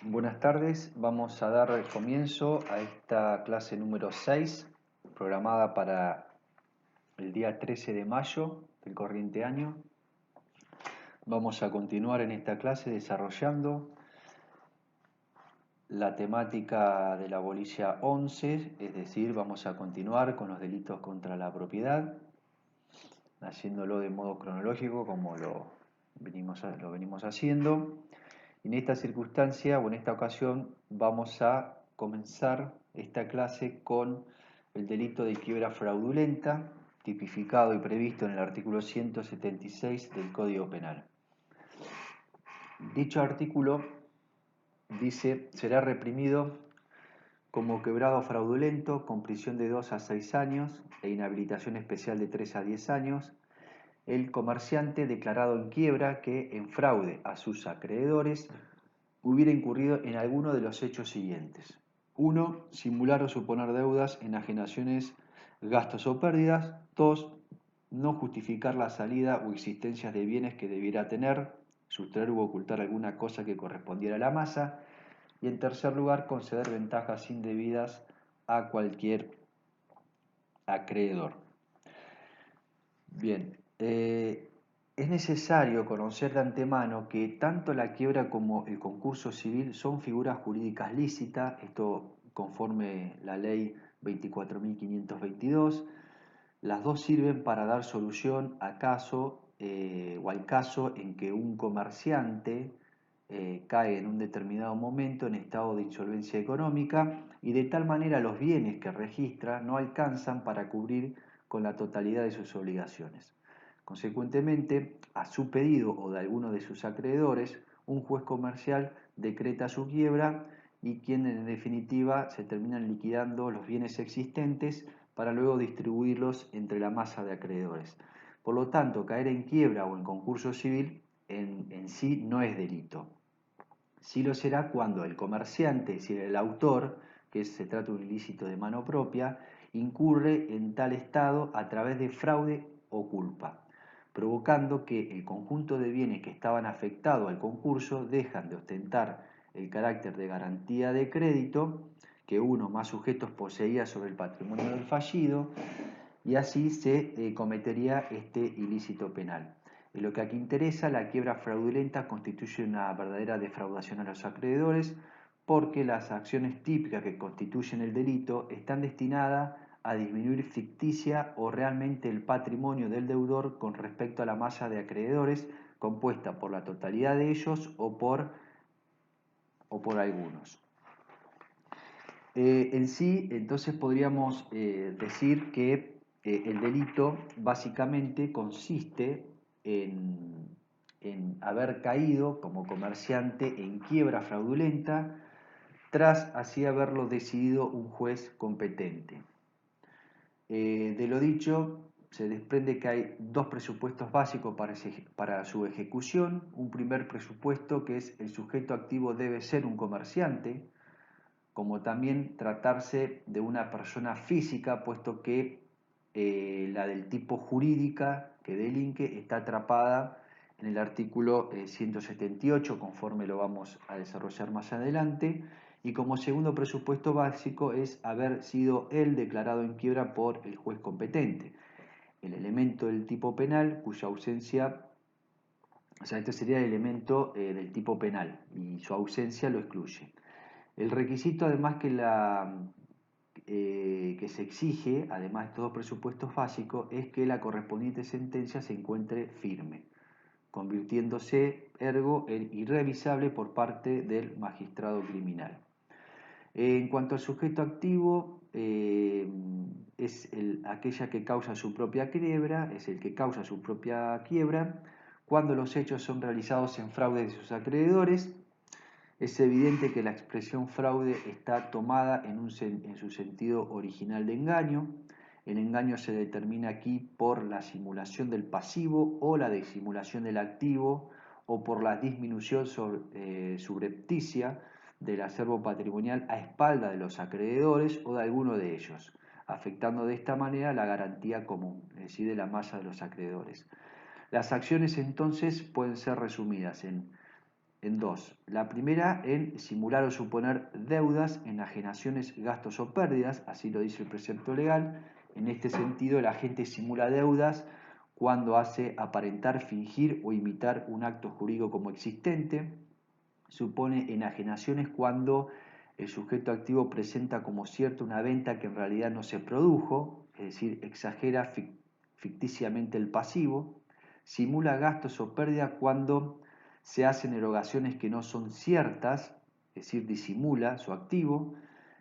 Buenas tardes, vamos a dar comienzo a esta clase número 6, programada para el día 13 de mayo del corriente año. Vamos a continuar en esta clase desarrollando la temática de la abolición 11, es decir, vamos a continuar con los delitos contra la propiedad, haciéndolo de modo cronológico como lo venimos haciendo. En esta circunstancia o en esta ocasión vamos a comenzar esta clase con el delito de quiebra fraudulenta, tipificado y previsto en el artículo 176 del Código Penal. Dicho artículo dice: será reprimido como quebrado fraudulento con prisión de 2 a 6 años e inhabilitación especial de 3 a 10 años el comerciante declarado en quiebra que, en fraude a sus acreedores, hubiera incurrido en alguno de los hechos siguientes. 1. Simular o suponer deudas, enajenaciones, gastos o pérdidas. 2. No justificar la salida o existencia de bienes que debiera tener, sustraer u ocultar alguna cosa que correspondiera a la masa. Y en tercer lugar, conceder ventajas indebidas a cualquier acreedor. Bien, es necesario conocer de antemano que tanto la quiebra como el concurso civil son figuras jurídicas lícitas, esto conforme la ley 24.522. Las dos sirven para dar solución a caso o al caso en que un comerciante cae en un determinado momento en estado de insolvencia económica y de tal manera los bienes que registra no alcanzan para cubrir con la totalidad de sus obligaciones. Consecuentemente, a su pedido o de alguno de sus acreedores, un juez comercial decreta su quiebra y quien en definitiva se terminan liquidando los bienes existentes para luego distribuirlos entre la masa de acreedores. Por lo tanto, caer en quiebra o en concurso civil en sí no es delito. Sí lo será cuando el comerciante, es decir, el autor, que se trata de un ilícito de mano propia, incurre en tal estado a través de fraude o culpa, provocando que el conjunto de bienes que estaban afectados al concurso dejan de ostentar el carácter de garantía de crédito que uno más sujetos poseía sobre el patrimonio del fallido, y así se cometería este ilícito penal. En lo que aquí interesa, la quiebra fraudulenta constituye una verdadera defraudación a los acreedores porque las acciones típicas que constituyen el delito están destinadas a disminuir ficticia o realmente el patrimonio del deudor con respecto a la masa de acreedores compuesta por la totalidad de ellos o por algunos. En sí, entonces podríamos decir que el delito básicamente consiste en haber caído como comerciante en quiebra fraudulenta tras así haberlo decidido un juez competente. De lo dicho, se desprende que hay dos presupuestos básicos para su ejecución. Un primer presupuesto, que es el sujeto activo debe ser un comerciante, como también tratarse de una persona física, puesto que la del tipo jurídica que delinque está atrapada en el artículo 178, conforme lo vamos a desarrollar más adelante. Y como segundo presupuesto básico es haber sido él declarado en quiebra por el juez competente. El elemento del tipo penal cuya ausencia, o sea, este sería el elemento del tipo penal y su ausencia lo excluye. El requisito, además, que se exige, además de estos dos presupuestos básicos, es que la correspondiente sentencia se encuentre firme, convirtiéndose ergo en irrevisable por parte del magistrado criminal. En cuanto al sujeto activo, es aquella que causa su propia quiebra, es el que causa su propia quiebra, cuando los hechos son realizados en fraude de sus acreedores. Es evidente que la expresión fraude está tomada en su sentido original de engaño. El engaño se determina aquí por la simulación del pasivo o la disimulación del activo o por la disminución subrepticia del acervo patrimonial a espalda de los acreedores o de alguno de ellos, afectando de esta manera la garantía común, es decir, de la masa de los acreedores. Las acciones entonces pueden ser resumidas en en dos. La primera en simular o suponer deudas, enajenaciones, gastos o pérdidas, así lo dice el precepto legal. En este sentido, el agente simula deudas cuando hace aparentar, fingir o imitar un acto jurídico como existente. Supone enajenaciones cuando el sujeto activo presenta como cierta una venta que en realidad no se produjo, es decir, exagera ficticiamente el pasivo. Simula gastos o pérdidas cuando se hacen erogaciones que no son ciertas, es decir, disimula su activo.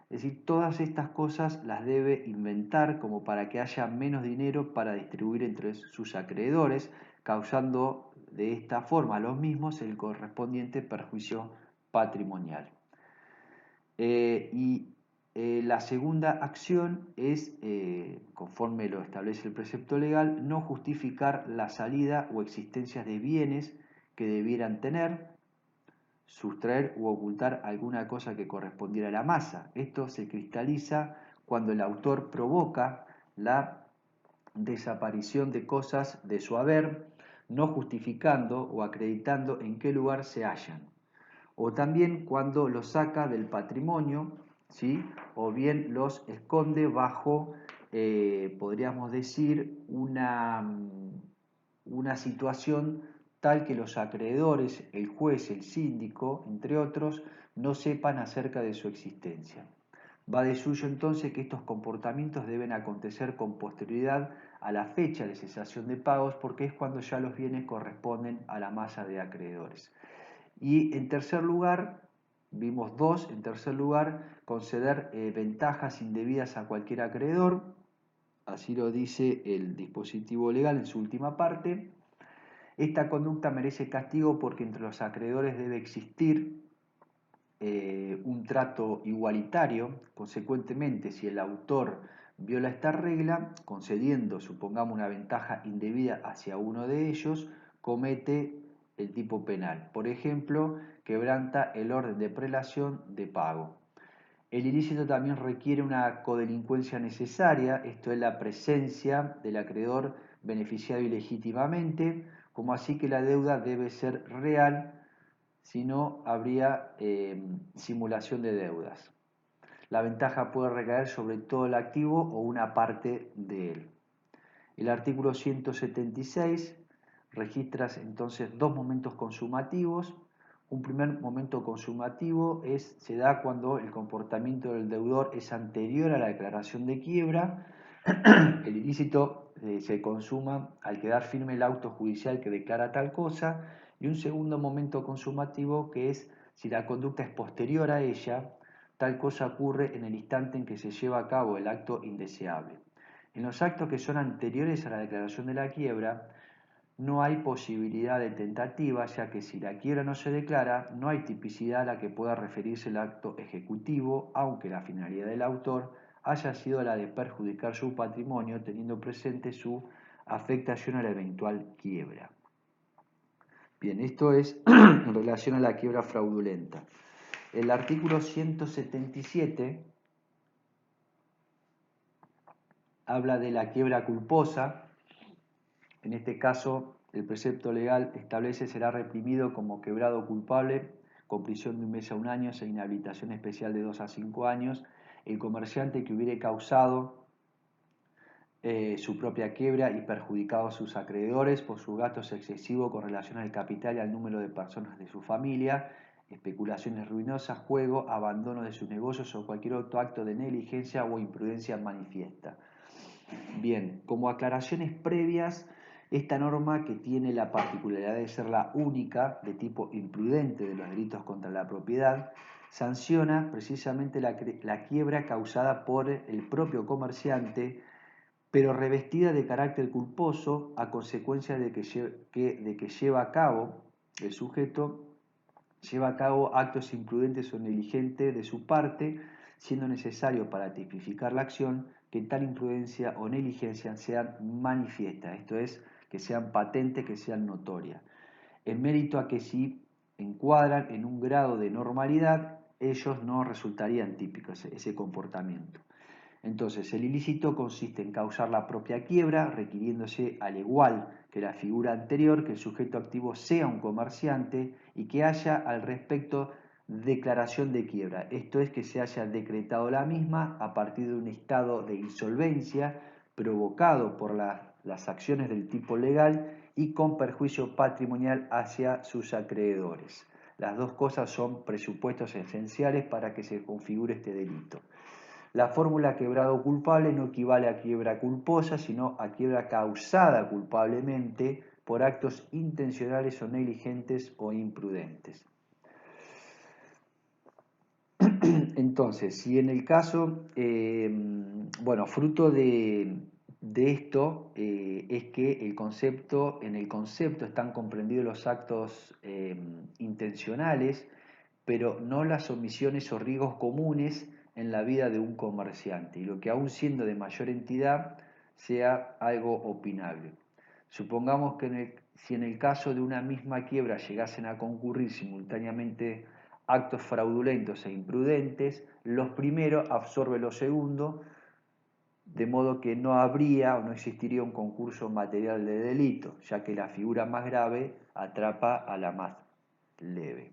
Es decir, todas estas cosas las debe inventar como para que haya menos dinero para distribuir entre sus acreedores, causando de esta forma a los mismos el correspondiente perjuicio patrimonial. La segunda acción es, conforme lo establece el precepto legal, no justificar la salida o existencias de bienes que debieran tener, sustraer u ocultar alguna cosa que correspondiera a la masa. Esto se cristaliza cuando el autor provoca la desaparición de cosas de su haber, no justificando o acreditando en qué lugar se hallan. O también cuando los saca del patrimonio, ¿sí? O bien los esconde bajo, podríamos decir, una situación tal que los acreedores, el juez, el síndico, entre otros, no sepan acerca de su existencia. Va de suyo entonces que estos comportamientos deben acontecer con posterioridad a la fecha de cesación de pagos, porque es cuando ya los bienes corresponden a la masa de acreedores. Y en tercer lugar, vimos dos, en tercer lugar, conceder ventajas indebidas a cualquier acreedor, así lo dice el dispositivo legal en su última parte. Esta conducta merece castigo porque entre los acreedores debe existir un trato igualitario. Consecuentemente, si el autor viola esta regla, concediendo, supongamos, una ventaja indebida hacia uno de ellos, comete el tipo penal. Por ejemplo, quebranta el orden de prelación de pago. El ilícito también requiere una codelincuencia necesaria, esto es la presencia del acreedor beneficiado ilegítimamente, como así que la deuda debe ser real, si no habría simulación de deudas. La ventaja puede recaer sobre todo el activo o una parte de él. El artículo 176 registra entonces dos momentos consumativos. Un primer momento consumativo se da cuando el comportamiento del deudor es anterior a la declaración de quiebra. El ilícito se consuma al quedar firme el auto judicial que declara tal cosa. Y un segundo momento consumativo que es si la conducta es posterior a ella, tal cosa ocurre en el instante en que se lleva a cabo el acto indeseable. En los actos que son anteriores a la declaración de la quiebra, no hay posibilidad de tentativa, ya que si la quiebra no se declara, no hay tipicidad a la que pueda referirse el acto ejecutivo, aunque la finalidad del autor haya sido la de perjudicar su patrimonio, teniendo presente su afectación a la eventual quiebra. Bien, esto es en relación a la quiebra fraudulenta. El artículo 177 habla de la quiebra culposa. En este caso, el precepto legal establece será reprimido como quebrado culpable con prisión de 1 mes a 1 año e inhabilitación especial de 2 a 5 años el comerciante que hubiere causado su propia quiebra y perjudicado a sus acreedores por sus gastos excesivos con relación al capital y al número de personas de su familia, especulaciones ruinosas, juego, abandono de sus negocios o cualquier otro acto de negligencia o imprudencia manifiesta. Bien, como aclaraciones previas, esta norma, que tiene la particularidad de ser la única de tipo imprudente de los delitos contra la propiedad, sanciona precisamente la quiebra causada por el propio comerciante, pero revestida de carácter culposo a consecuencia de que lleva a cabo, el sujeto lleva a cabo actos imprudentes o negligentes de su parte, siendo necesario para tipificar la acción que tal imprudencia o negligencia sean manifiestas, esto es, que sean patentes, que sean notorias, en mérito a que si encuadran en un grado de normalidad, ellos no resultarían típicos ese comportamiento. Entonces, el ilícito consiste en causar la propia quiebra, requiriéndose, al igual que la figura anterior, que el sujeto activo sea un comerciante y que haya al respecto declaración de quiebra. Esto es, que se haya decretado la misma a partir de un estado de insolvencia provocado por las acciones del tipo legal y con perjuicio patrimonial hacia sus acreedores. Las dos cosas son presupuestos esenciales para que se configure este delito. La fórmula quebrado culpable no equivale a quiebra culposa, sino a quiebra causada culpablemente por actos intencionales o negligentes o imprudentes. Entonces, si en el caso, fruto de esto es que en el concepto están comprendidos los actos intencionales, pero no las omisiones o riesgos comunes en la vida de un comerciante, y lo que aún siendo de mayor entidad sea algo opinable. Supongamos que si en el caso de una misma quiebra llegasen a concurrir simultáneamente actos fraudulentos e imprudentes, los primeros absorben los segundos, de modo que no habría o no existiría un concurso material de delito, ya que la figura más grave atrapa a la más leve.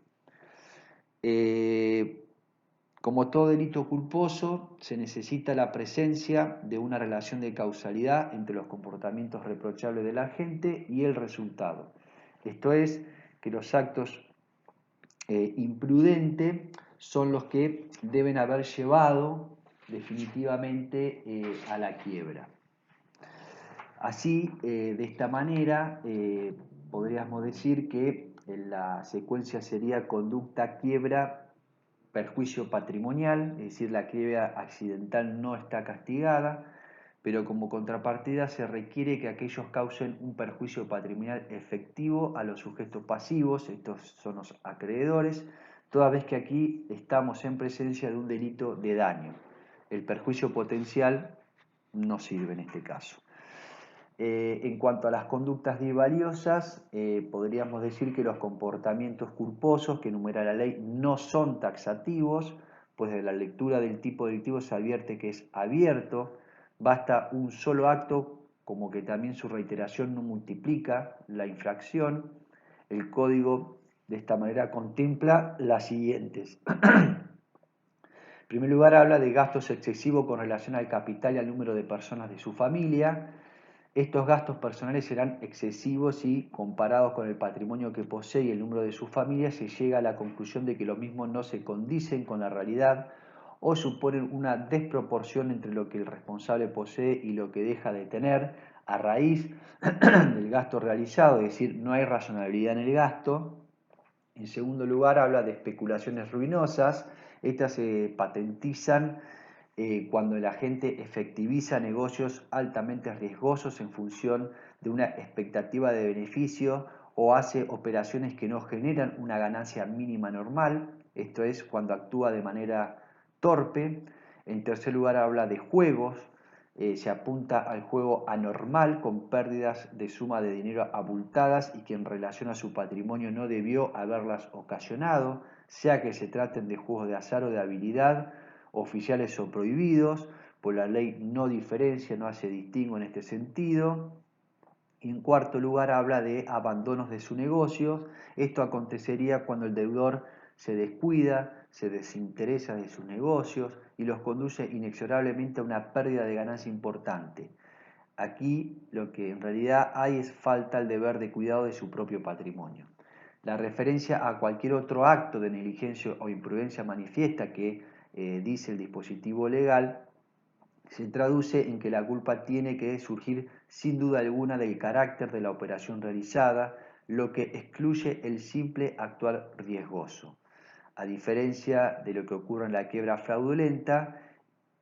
Como todo delito culposo, se necesita la presencia de una relación de causalidad entre los comportamientos reprochables del agente y el resultado. Esto es, que los actos imprudentes son los que deben haber llevado definitivamente a la quiebra. Así, de esta manera, podríamos decir que la secuencia sería conducta, quiebra, perjuicio patrimonial, es decir, la quiebra accidental no está castigada, pero como contrapartida se requiere que aquellos causen un perjuicio patrimonial efectivo a los sujetos pasivos, estos son los acreedores, toda vez que aquí estamos en presencia de un delito de daño. El perjuicio potencial no sirve en este caso. En cuanto a las conductas disvaliosas, podríamos decir que los comportamientos culposos que enumera la ley no son taxativos, pues de la lectura del tipo delictivo se advierte que es abierto, basta un solo acto, como que también su reiteración no multiplica la infracción. El código de esta manera contempla las siguientes. En primer lugar, habla de gastos excesivos con relación al capital y al número de personas de su familia. Estos gastos personales serán excesivos si, comparados con el patrimonio que posee y el número de su familia, se llega a la conclusión de que los mismos no se condicen con la realidad o suponen una desproporción entre lo que el responsable posee y lo que deja de tener a raíz del gasto realizado, es decir, no hay razonabilidad en el gasto. En segundo lugar, habla de especulaciones ruinosas. Estas se patentizan cuando el agente efectiviza negocios altamente riesgosos en función de una expectativa de beneficio o hace operaciones que no generan una ganancia mínima normal, esto es, cuando actúa de manera torpe. En tercer lugar, habla de juegos. Se apunta al juego anormal con pérdidas de suma de dinero abultadas y que en relación a su patrimonio no debió haberlas ocasionado, sea que se traten de juegos de azar o de habilidad, oficiales o prohibidos, pues la ley no diferencia, no hace distingo en este sentido. Y en cuarto lugar, habla de abandonos de su negocio. Esto acontecería cuando el deudor se descuida, se desinteresa de sus negocios y los conduce inexorablemente a una pérdida de ganancia importante. Aquí lo que en realidad hay es falta al deber de cuidado de su propio patrimonio. La referencia a cualquier otro acto de negligencia o imprudencia manifiesta que dice el dispositivo legal se traduce en que la culpa tiene que surgir sin duda alguna del carácter de la operación realizada, lo que excluye el simple actuar riesgoso. A diferencia de lo que ocurre en la quiebra fraudulenta,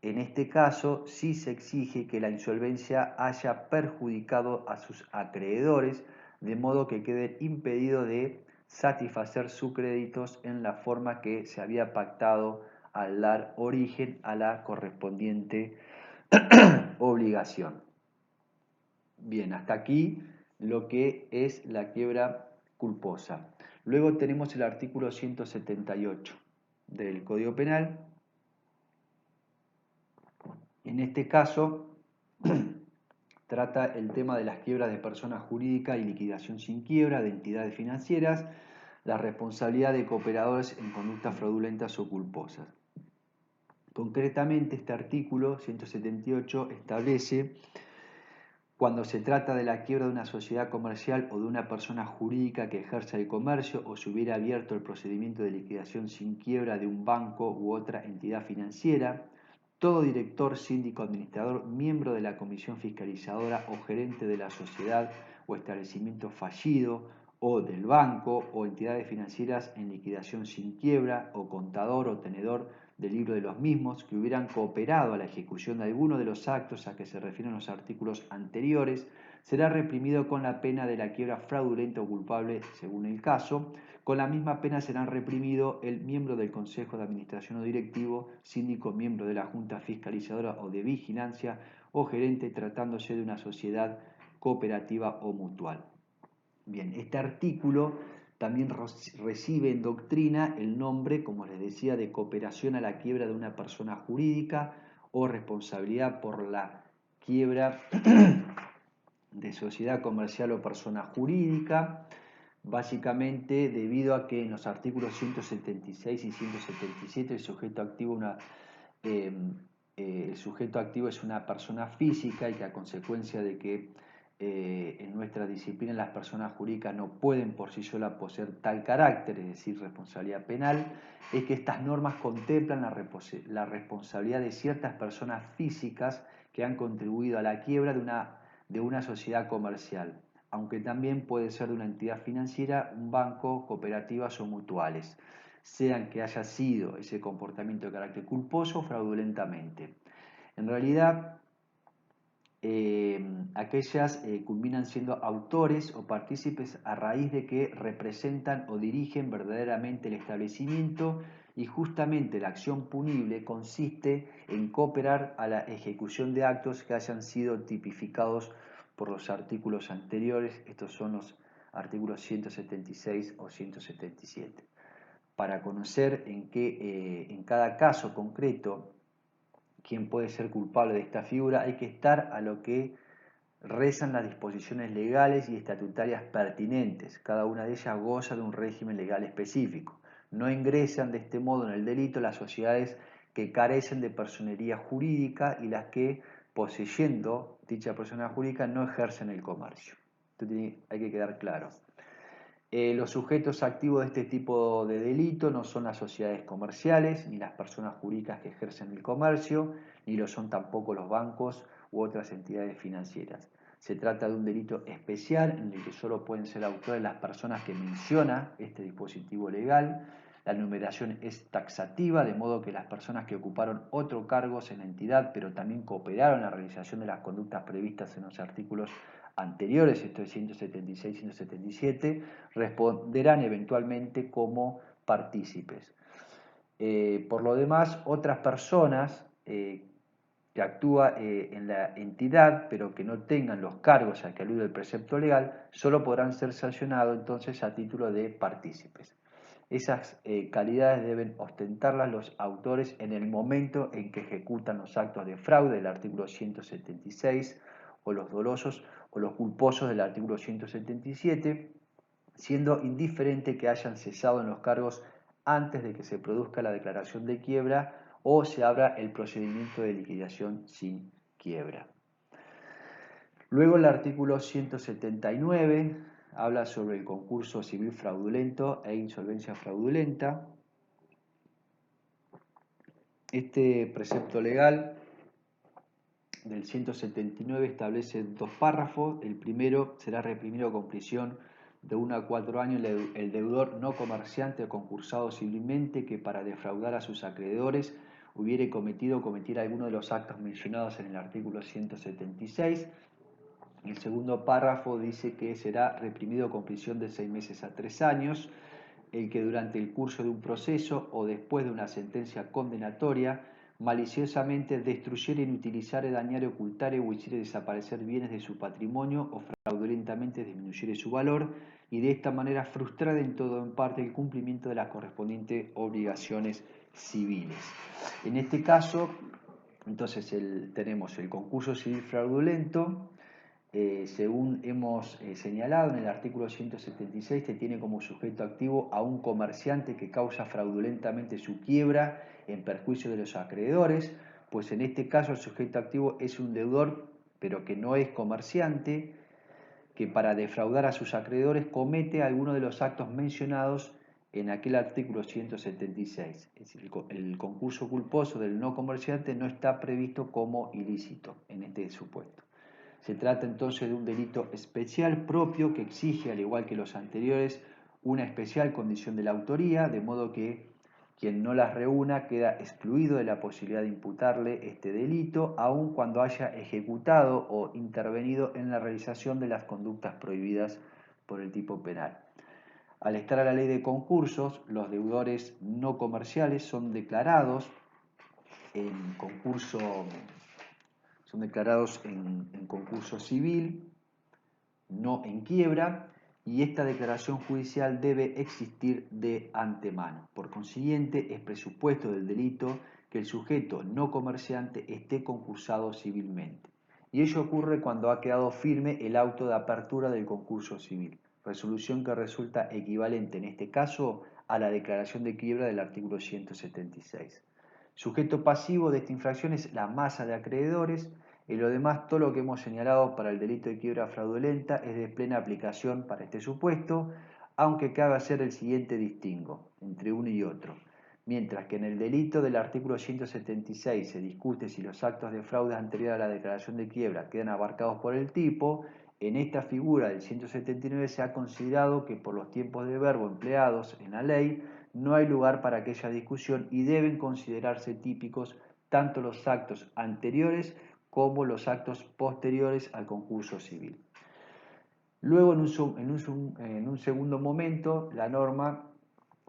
en este caso sí se exige que la insolvencia haya perjudicado a sus acreedores, de modo que quede impedido de satisfacer sus créditos en la forma que se había pactado al dar origen a la correspondiente obligación. Bien, hasta aquí lo que es la quiebra culposa. Luego tenemos el artículo 178 del Código Penal, En este caso, trata el tema de las quiebras de personas jurídicas y liquidación sin quiebra de entidades financieras, la responsabilidad de cooperadores en conductas fraudulentas o culposas. Concretamente, este artículo 178 establece cuando se trata de la quiebra de una sociedad comercial o de una persona jurídica que ejerza el comercio o se hubiera abierto el procedimiento de liquidación sin quiebra de un banco u otra entidad financiera, todo director, síndico, administrador, miembro de la comisión fiscalizadora o gerente de la sociedad o establecimiento fallido o del banco o entidades financieras en liquidación sin quiebra o contador o tenedor del libro de los mismos que hubieran cooperado a la ejecución de alguno de los actos a que se refieren los artículos anteriores, será reprimido con la pena de la quiebra fraudulenta o culpable según el caso. Con la misma pena serán reprimido el miembro del Consejo de Administración o directivo, síndico, miembro de la Junta Fiscalizadora o de Vigilancia o gerente tratándose de una sociedad cooperativa o mutual. Bien, este artículo también recibe en doctrina el nombre, como les decía, de cooperación a la quiebra de una persona jurídica o responsabilidad por la quiebra de sociedad comercial o persona jurídica, básicamente debido a que en los artículos 176 y 177 el sujeto activo es una persona física y que a consecuencia de que en nuestra disciplina las personas jurídicas no pueden por sí solas poseer tal carácter, es decir, responsabilidad penal, es que estas normas contemplan la responsabilidad de ciertas personas físicas que han contribuido a la quiebra de una sociedad comercial, aunque también puede ser de una entidad financiera, un banco, cooperativas o mutuales, sean que haya sido ese comportamiento de carácter culposo o fraudulentamente. En realidad, aquellas culminan siendo autores o partícipes a raíz de que representan o dirigen verdaderamente el establecimiento y justamente la acción punible consiste en cooperar a la ejecución de actos que hayan sido tipificados por los artículos anteriores. Estos son los artículos 176 o 177. Para conocer en cada caso concreto quién puede ser culpable de esta figura, hay que estar a lo que rezan las disposiciones legales y estatutarias pertinentes. Cada una de ellas goza de un régimen legal específico. No ingresan de este modo en el delito las sociedades que carecen de personería jurídica y las que, poseyendo dicha persona jurídica, no ejercen el comercio. Esto hay que quedar claro. Los sujetos activos de este tipo de delito no son las sociedades comerciales, ni las personas jurídicas que ejercen el comercio, ni lo son tampoco los bancos u otras entidades financieras. Se trata de un delito especial en el que solo pueden ser autores las personas que menciona este dispositivo legal. La numeración es taxativa, de modo que las personas que ocuparon otros cargos en la entidad, pero también cooperaron en la realización de las conductas previstas en los artículos anteriores, esto es 176 y 177, responderán eventualmente como partícipes. Por lo demás, otras personas que actúan en la entidad, pero que no tengan los cargos a que alude el precepto legal, solo podrán ser sancionados entonces a título de partícipes. Esas calidades deben ostentarlas los autores en el momento en que ejecutan los actos de fraude del artículo 176, o los dolosos o los culposos del artículo 177, siendo indiferente que hayan cesado en los cargos antes de que se produzca la declaración de quiebra o se abra el procedimiento de liquidación sin quiebra. Luego el artículo 179 habla sobre el concurso civil fraudulento e insolvencia fraudulenta. Este precepto legal del 179 establece dos párrafos. El primero: será reprimido con prisión de 1 a 4 años el deudor no comerciante o concursado civilmente que para defraudar a sus acreedores hubiere cometido o cometiera alguno de los actos mencionados en el artículo 176. El segundo párrafo dice que será reprimido con prisión de 6 meses a 3 años el que durante el curso de un proceso o después de una sentencia condenatoria maliciosamente destruyere, inutilizare, dañare, ocultare o hiciere desaparecer bienes de su patrimonio o fraudulentamente disminuyere su valor y de esta manera frustrar en todo o en parte el cumplimiento de las correspondientes obligaciones civiles. En este caso, Entonces tenemos el concurso civil fraudulento. Según hemos señalado en el artículo 176, se tiene como sujeto activo a un comerciante que causa fraudulentamente su quiebra en perjuicio de los acreedores, pues en este caso el sujeto activo es un deudor, pero que no es comerciante, que para defraudar a sus acreedores comete alguno de los actos mencionados en aquel artículo 176. Es decir, el concurso culposo del no comerciante no está previsto como ilícito en este supuesto. Se trata entonces de un delito especial propio que exige, al igual que los anteriores, una especial condición de la autoría, de modo que quien no las reúna queda excluido de la posibilidad de imputarle este delito, aun cuando haya ejecutado o intervenido en la realización de las conductas prohibidas por el tipo penal. Al estar a la ley de concursos, los deudores no comerciales son declarados en concurso civil, no en quiebra, y esta declaración judicial debe existir de antemano. Por consiguiente, es presupuesto del delito que el sujeto no comerciante esté concursado civilmente. Y ello ocurre cuando ha quedado firme el auto de apertura del concurso civil, resolución que resulta equivalente en este caso a la declaración de quiebra del artículo 176. Sujeto pasivo de esta infracción es la masa de acreedores. En lo demás, todo lo que hemos señalado para el delito de quiebra fraudulenta es de plena aplicación para este supuesto, aunque cabe hacer el siguiente distingo entre uno y otro. Mientras que en el delito del artículo 176 se discute si los actos de fraude anterior a la declaración de quiebra quedan abarcados por el tipo, en esta figura del 179 se ha considerado que por los tiempos de verbo empleados en la ley no hay lugar para aquella discusión y deben considerarse típicos tanto los actos anteriores como los actos posteriores al concurso civil. Luego, en un segundo momento, la norma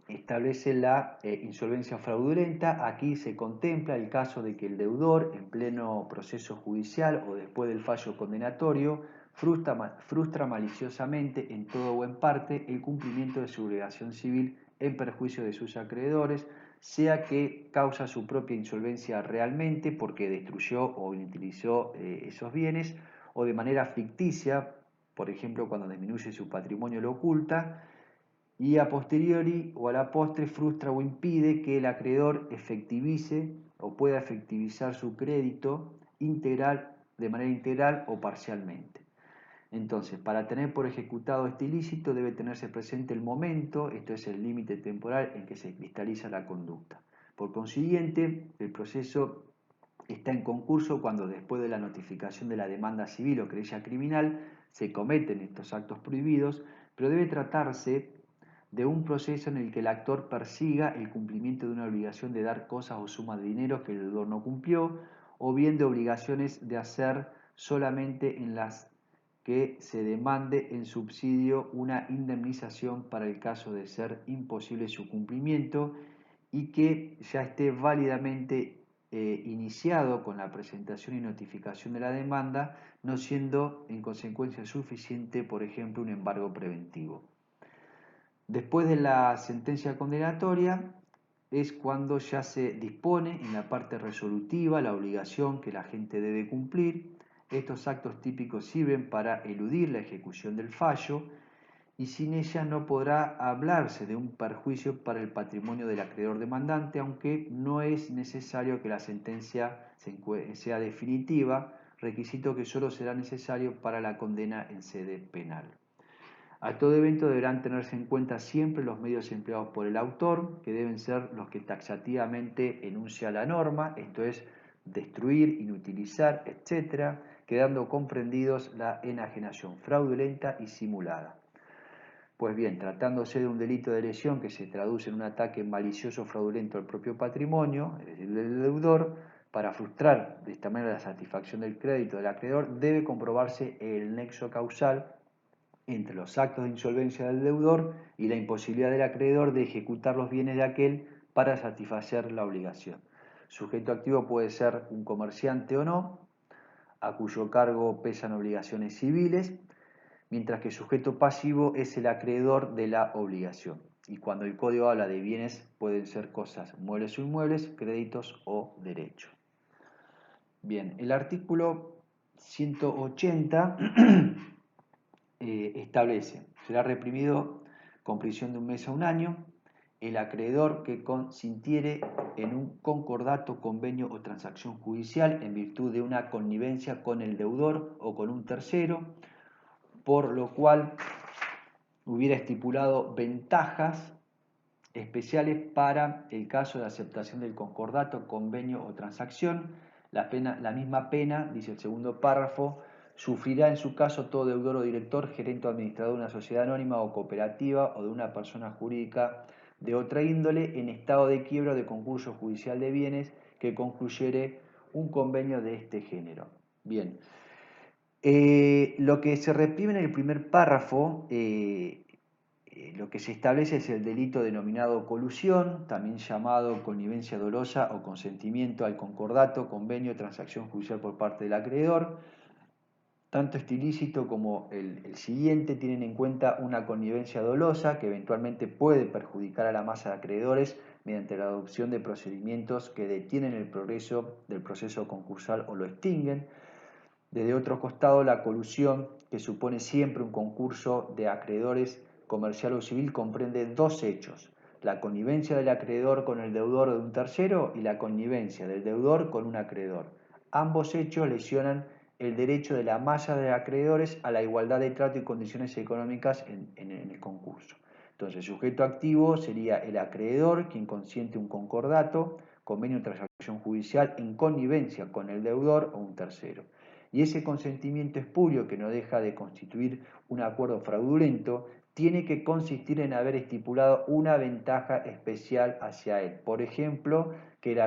establece la insolvencia fraudulenta. Aquí se contempla el caso de que el deudor, en pleno proceso judicial o después del fallo condenatorio, frustra maliciosamente, en todo o en parte, el cumplimiento de su obligación civil en perjuicio de sus acreedores, sea que causa su propia insolvencia realmente porque destruyó o inutilizó esos bienes, o de manera ficticia, por ejemplo cuando disminuye su patrimonio lo oculta, y a posteriori o a la postre frustra o impide que el acreedor efectivice o pueda efectivizar su crédito integral, de manera integral o parcialmente. Entonces, para tener por ejecutado este ilícito debe tenerse presente el momento, esto es el límite temporal en que se cristaliza la conducta. Por consiguiente, el proceso está en concurso cuando después de la notificación de la demanda civil o querella criminal se cometen estos actos prohibidos, pero debe tratarse de un proceso en el que el actor persiga el cumplimiento de una obligación de dar cosas o sumas de dinero que el deudor no cumplió, o bien de obligaciones de hacer solamente en las que se demande en subsidio una indemnización para el caso de ser imposible su cumplimiento y que ya esté válidamente iniciado con la presentación y notificación de la demanda, no siendo en consecuencia suficiente, por ejemplo, un embargo preventivo. Después de la sentencia condenatoria es cuando ya se dispone en la parte resolutiva la obligación que la gente debe cumplir. Estos actos típicos sirven para eludir la ejecución del fallo y sin ella no podrá hablarse de un perjuicio para el patrimonio del acreedor demandante, aunque no es necesario que la sentencia sea definitiva, requisito que solo será necesario para la condena en sede penal. A todo evento deberán tenerse en cuenta siempre los medios empleados por el autor, que deben ser los que taxativamente enuncia la norma, esto es, destruir, inutilizar, etc., quedando comprendidos la enajenación fraudulenta y simulada. Pues bien, tratándose de un delito de lesión que se traduce en un ataque malicioso fraudulento al propio patrimonio, es decir, del deudor, para frustrar de esta manera la satisfacción del crédito del acreedor, debe comprobarse el nexo causal entre los actos de insolvencia del deudor y la imposibilidad del acreedor de ejecutar los bienes de aquel para satisfacer la obligación. Sujeto activo puede ser un comerciante o no, a cuyo cargo pesan obligaciones civiles, mientras que sujeto pasivo es el acreedor de la obligación. Y cuando el código habla de bienes, pueden ser cosas muebles o inmuebles, créditos o derechos. Bien, el artículo 180 establece, será reprimido con prisión de 1 mes a 1 año el acreedor que consintiere en un concordato, convenio o transacción judicial en virtud de una connivencia con el deudor o con un tercero, por lo cual hubiera estipulado ventajas especiales para el caso de aceptación del concordato, convenio o transacción. La misma pena, dice el segundo párrafo, sufrirá en su caso todo deudor o director, gerente o administrador de una sociedad anónima o cooperativa o de una persona jurídica de otra índole en estado de quiebra o de concurso judicial de bienes que concluyere un convenio de este género. Bien, lo que se reprime en el primer párrafo, lo que se establece es el delito denominado colusión, también llamado connivencia dolosa o consentimiento al concordato, convenio, transacción judicial por parte del acreedor. Tanto este ilícito como el siguiente tienen en cuenta una connivencia dolosa que eventualmente puede perjudicar a la masa de acreedores mediante la adopción de procedimientos que detienen el progreso del proceso concursal o lo extinguen. Desde otro costado, la colusión, que supone siempre un concurso de acreedores comercial o civil, comprende dos hechos: la connivencia del acreedor con el deudor de un tercero y la connivencia del deudor con un acreedor. Ambos hechos lesionan el derecho de la masa de acreedores a la igualdad de trato y condiciones económicas en el concurso. Entonces, el sujeto activo sería el acreedor, quien consiente un concordato, convenio o transacción judicial en connivencia con el deudor o un tercero. Y ese consentimiento espurio, que no deja de constituir un acuerdo fraudulento, tiene que consistir en haber estipulado una ventaja especial hacia él. Por ejemplo, que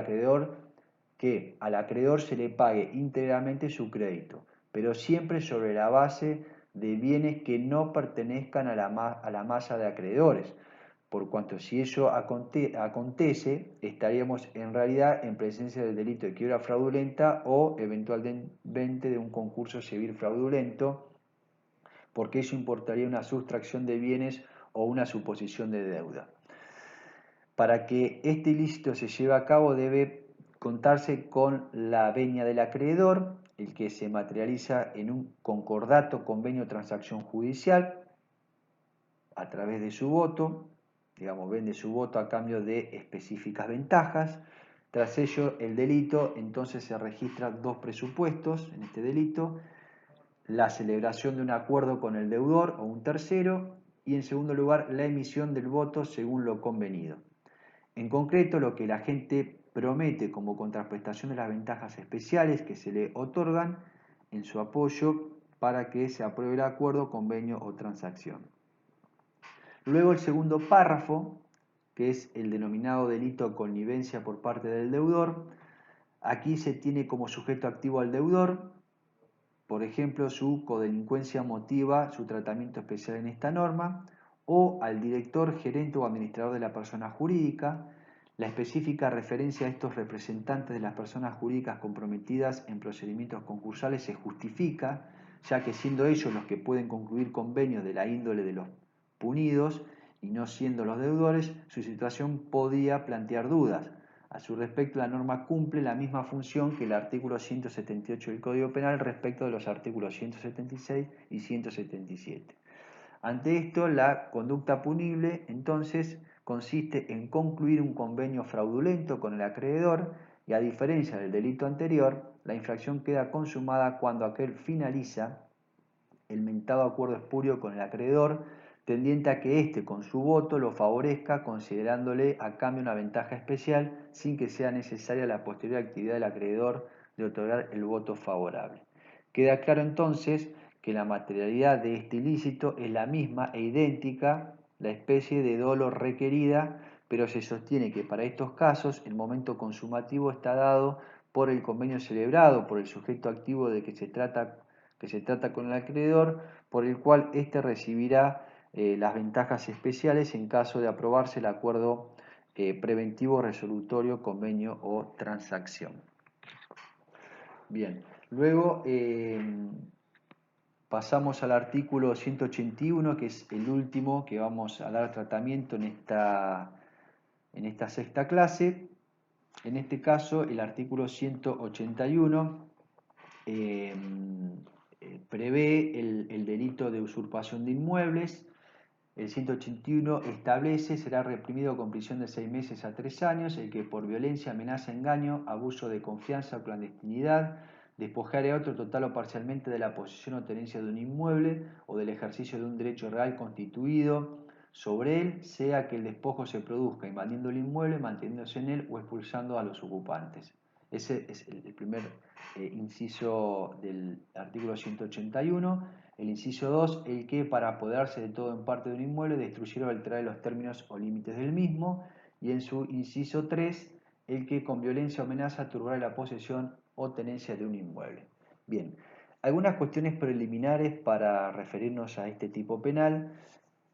al acreedor se le pague íntegramente su crédito, pero siempre sobre la base de bienes que no pertenezcan a la masa de acreedores, por cuanto si eso acontece, estaríamos en realidad en presencia del delito de quiebra fraudulenta o eventualmente de un concurso civil fraudulento, porque eso importaría una sustracción de bienes o una suposición de deuda. Para que este ilícito se lleve a cabo debe contarse con la venia del acreedor, el que se materializa en un concordato, convenio o transacción judicial a través de su voto, digamos, vende su voto a cambio de específicas ventajas. Tras ello, el delito, entonces se registran dos presupuestos en este delito: la celebración de un acuerdo con el deudor o un tercero, y en segundo lugar, la emisión del voto según lo convenido. En concreto, lo que la gente promete como contraprestación de las ventajas especiales que se le otorgan en su apoyo para que se apruebe el acuerdo, convenio o transacción. Luego el segundo párrafo, que es el denominado delito de connivencia por parte del deudor. Aquí se tiene como sujeto activo al deudor. Por ejemplo, su codelincuencia motiva su tratamiento especial en esta norma, o al director, gerente o administrador de la persona jurídica. La específica referencia a estos representantes de las personas jurídicas comprometidas en procedimientos concursales se justifica, ya que siendo ellos los que pueden concluir convenios de la índole de los punidos y no siendo los deudores, su situación podía plantear dudas. A su respecto, la norma cumple la misma función que el artículo 178 del Código Penal respecto de los artículos 176 y 177. Ante esto, la conducta punible, entonces, consiste en concluir un convenio fraudulento con el acreedor, y a diferencia del delito anterior, la infracción queda consumada cuando aquel finaliza el mentado acuerdo espurio con el acreedor, tendiente a que éste con su voto lo favorezca, considerándole a cambio una ventaja especial, sin que sea necesaria la posterior actividad del acreedor de otorgar el voto favorable. Queda claro entonces que la materialidad de este ilícito es la misma e idéntica, la especie de dolo requerida, pero se sostiene que para estos casos el momento consumativo está dado por el convenio celebrado por el sujeto activo de que se trata con el acreedor, por el cual éste recibirá las ventajas especiales en caso de aprobarse el acuerdo preventivo, resolutorio, convenio o transacción. Bien, luego pasamos al artículo 181, que es el último que vamos a dar tratamiento en esta sexta clase. En este caso, el artículo 181 prevé el delito de usurpación de inmuebles. El 181 establece: será reprimido con prisión de 6 meses a 3 años el que por violencia, amenaza, engaño, abuso de confianza o clandestinidad despojare a otro total o parcialmente de la posesión o tenencia de un inmueble o del ejercicio de un derecho real constituido sobre él, sea que el despojo se produzca invadiendo el inmueble, manteniéndose en él o expulsando a los ocupantes. Ese es el primer inciso del artículo 181. El inciso 2, el que para apoderarse de todo en parte de un inmueble destruyera o alterara los términos o límites del mismo. Y en su inciso 3, el que con violencia o amenaza turbara la posesión o tenencia de un inmueble. Bien, algunas cuestiones preliminares para referirnos a este tipo penal.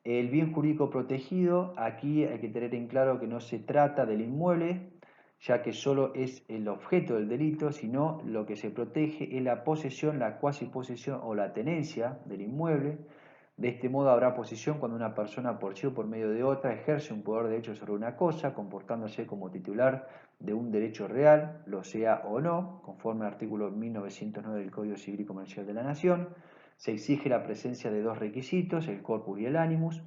El bien jurídico protegido, aquí hay que tener en claro que no se trata del inmueble, ya que solo es el objeto del delito, sino lo que se protege es la posesión, la cuasi posesión o la tenencia del inmueble. De este modo habrá posesión cuando una persona por sí o por medio de otra ejerce un poder de hecho sobre una cosa, comportándose como titular de un derecho real, lo sea o no, conforme al artículo 1909 del Código Civil y Comercial de la Nación. Se exige la presencia de dos requisitos, el corpus y el animus.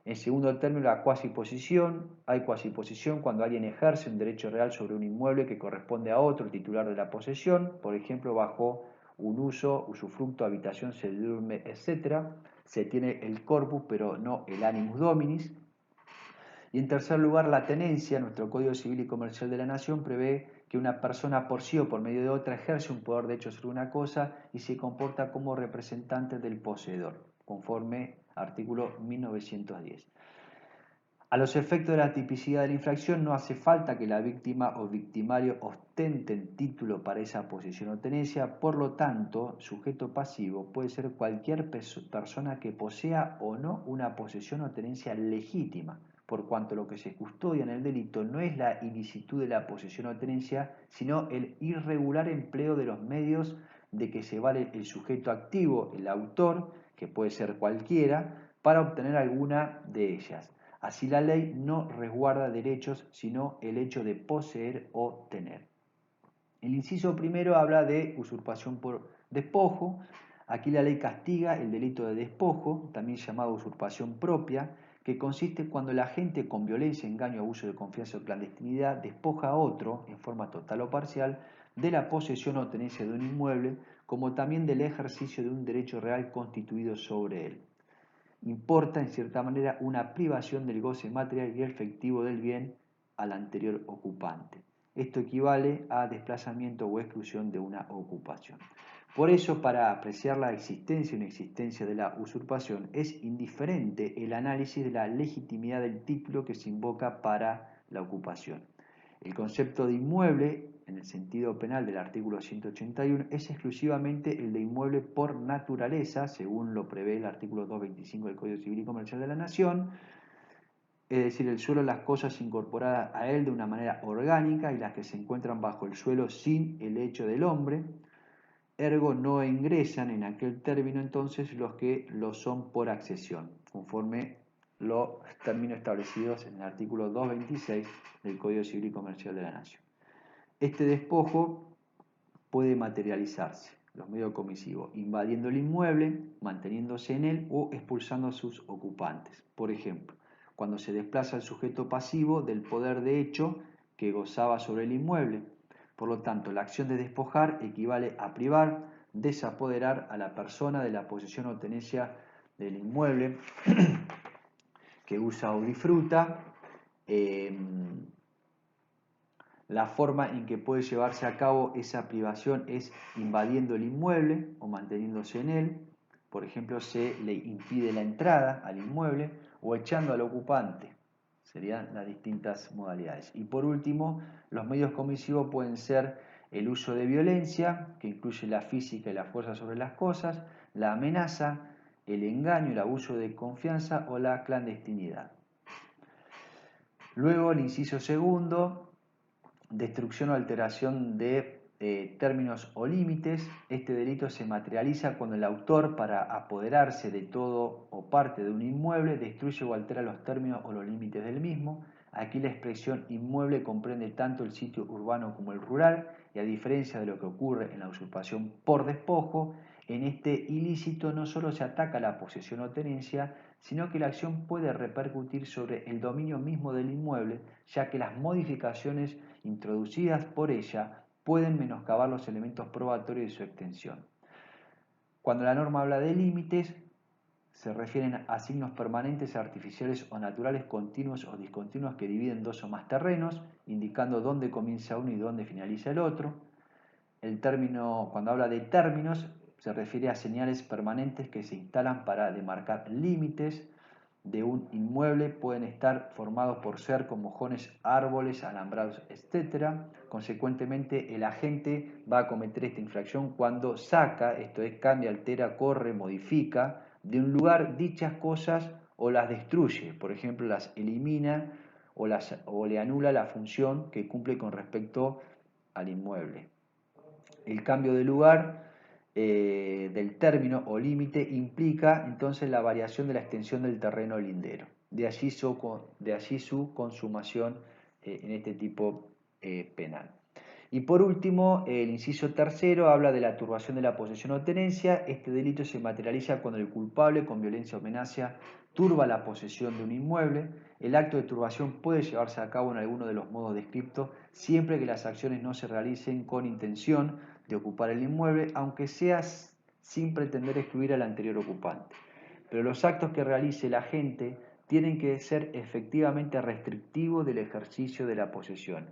En segundo término, la cuasiposición. Hay cuasiposición cuando alguien ejerce un derecho real sobre un inmueble que corresponde a otro titular de la posesión, por ejemplo, bajo un uso, usufructo, habitación, servidumbre, etc. Se tiene el corpus, pero no el animus dominis. Y en tercer lugar, la tenencia. Nuestro Código Civil y Comercial de la Nación prevé que una persona por sí o por medio de otra ejerce un poder de hecho sobre una cosa y se comporta como representante del poseedor, conforme artículo 1910. A los efectos de la tipicidad de la infracción no hace falta que la víctima o victimario ostenten título para esa posesión o tenencia, por lo tanto, sujeto pasivo puede ser cualquier persona que posea o no una posesión o tenencia legítima, por cuanto lo que se custodia en el delito no es la ilicitud de la posesión o tenencia, sino el irregular empleo de los medios de que se vale el sujeto activo, el autor, que puede ser cualquiera, para obtener alguna de ellas. Así la ley no resguarda derechos, sino el hecho de poseer o tener. El inciso primero habla de usurpación por despojo. Aquí la ley castiga el delito de despojo, también llamado usurpación propia, que consiste cuando el agente con violencia, engaño, abuso de confianza o clandestinidad despoja a otro, en forma total o parcial, de la posesión o tenencia de un inmueble, como también del ejercicio de un derecho real constituido sobre él. Importa, en cierta manera, una privación del goce material y efectivo del bien al anterior ocupante. Esto equivale a desplazamiento o exclusión de una ocupación. Por eso, para apreciar la existencia o inexistencia de la usurpación, es indiferente el análisis de la legitimidad del título que se invoca para la ocupación. El concepto de inmueble, en el sentido penal del artículo 181, es exclusivamente el de inmueble por naturaleza, según lo prevé el artículo 225 del Código Civil y Comercial de la Nación, es decir, el suelo, las cosas incorporadas a él de una manera orgánica y las que se encuentran bajo el suelo sin el hecho del hombre. Ergo no ingresan en aquel término entonces los que lo son por accesión, conforme los términos establecidos en el artículo 226 del Código Civil y Comercial de la Nación. Este despojo puede materializarse, los medios comisivos, invadiendo el inmueble, manteniéndose en él o expulsando a sus ocupantes. Por ejemplo, cuando se desplaza el sujeto pasivo del poder de hecho que gozaba sobre el inmueble. Por lo tanto, la acción de despojar equivale a privar, desapoderar a la persona de la posesión o tenencia del inmueble que usa o disfruta. La forma en que puede llevarse a cabo esa privación es invadiendo el inmueble o manteniéndose en él. Por ejemplo, se le impide la entrada al inmueble o echando al ocupante. Serían las distintas modalidades. Y por último, los medios comisivos pueden ser el uso de violencia, que incluye la física y la fuerza sobre las cosas, la amenaza, el engaño, el abuso de confianza o la clandestinidad. Luego, el inciso segundo, destrucción o alteración de términos o límites. Este delito se materializa cuando el autor, para apoderarse de todo o parte de un inmueble, destruye o altera los términos o los límites del mismo. Aquí la expresión inmueble comprende tanto el sitio urbano como el rural, y a diferencia de lo que ocurre en la usurpación por despojo, en este ilícito no solo se ataca la posesión o tenencia, sino que la acción puede repercutir sobre el dominio mismo del inmueble, ya que las modificaciones introducidas por ella pueden menoscabar los elementos probatorios de su extensión. Cuando la norma habla de límites, se refieren a signos permanentes, artificiales o naturales, continuos o discontinuos que dividen dos o más terrenos, indicando dónde comienza uno y dónde finaliza el otro. El término, cuando habla de términos, se refiere a señales permanentes que se instalan para demarcar límites de un inmueble. Pueden estar formados por cercos, mojones, árboles, alambrados, etc. Consecuentemente, el agente va a cometer esta infracción cuando saca, esto es, cambia, altera, corre, modifica de un lugar dichas cosas o las destruye. Por ejemplo, las elimina o le anula la función que cumple con respecto al inmueble. El cambio de lugar del término o límite implica entonces la variación de la extensión del terreno lindero. De allí su consumación en este tipo penal. Y por último, el inciso tercero habla de la turbación de la posesión o tenencia. Este delito se materializa cuando el culpable, con violencia o amenaza, turba la posesión de un inmueble. El acto de turbación puede llevarse a cabo en alguno de los modos descriptos, siempre que las acciones no se realicen con intención de ocupar el inmueble, aunque sea sin pretender excluir al anterior ocupante. Pero los actos que realice el agente tienen que ser efectivamente restrictivos del ejercicio de la posesión.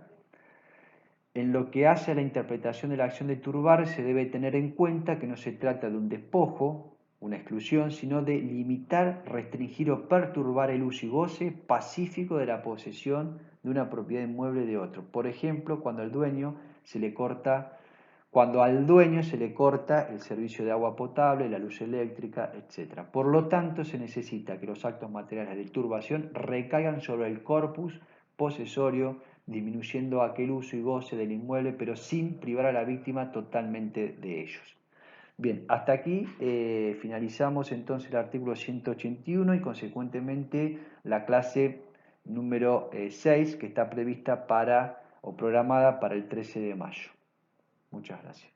En lo que hace a la interpretación de la acción de turbar, se debe tener en cuenta que no se trata de un despojo, una exclusión, sino de limitar, restringir o perturbar el uso y goce pacífico de la posesión de una propiedad inmueble de otro. Por ejemplo, cuando al dueño se le corta el servicio de agua potable, la luz eléctrica, etc. Por lo tanto, se necesita que los actos materiales de turbación recaigan sobre el corpus posesorio, disminuyendo aquel uso y goce del inmueble, pero sin privar a la víctima totalmente de ellos. Bien, hasta aquí finalizamos entonces el artículo 181 y consecuentemente la clase número 6 que está prevista o programada para el 13 de mayo. Muchas gracias.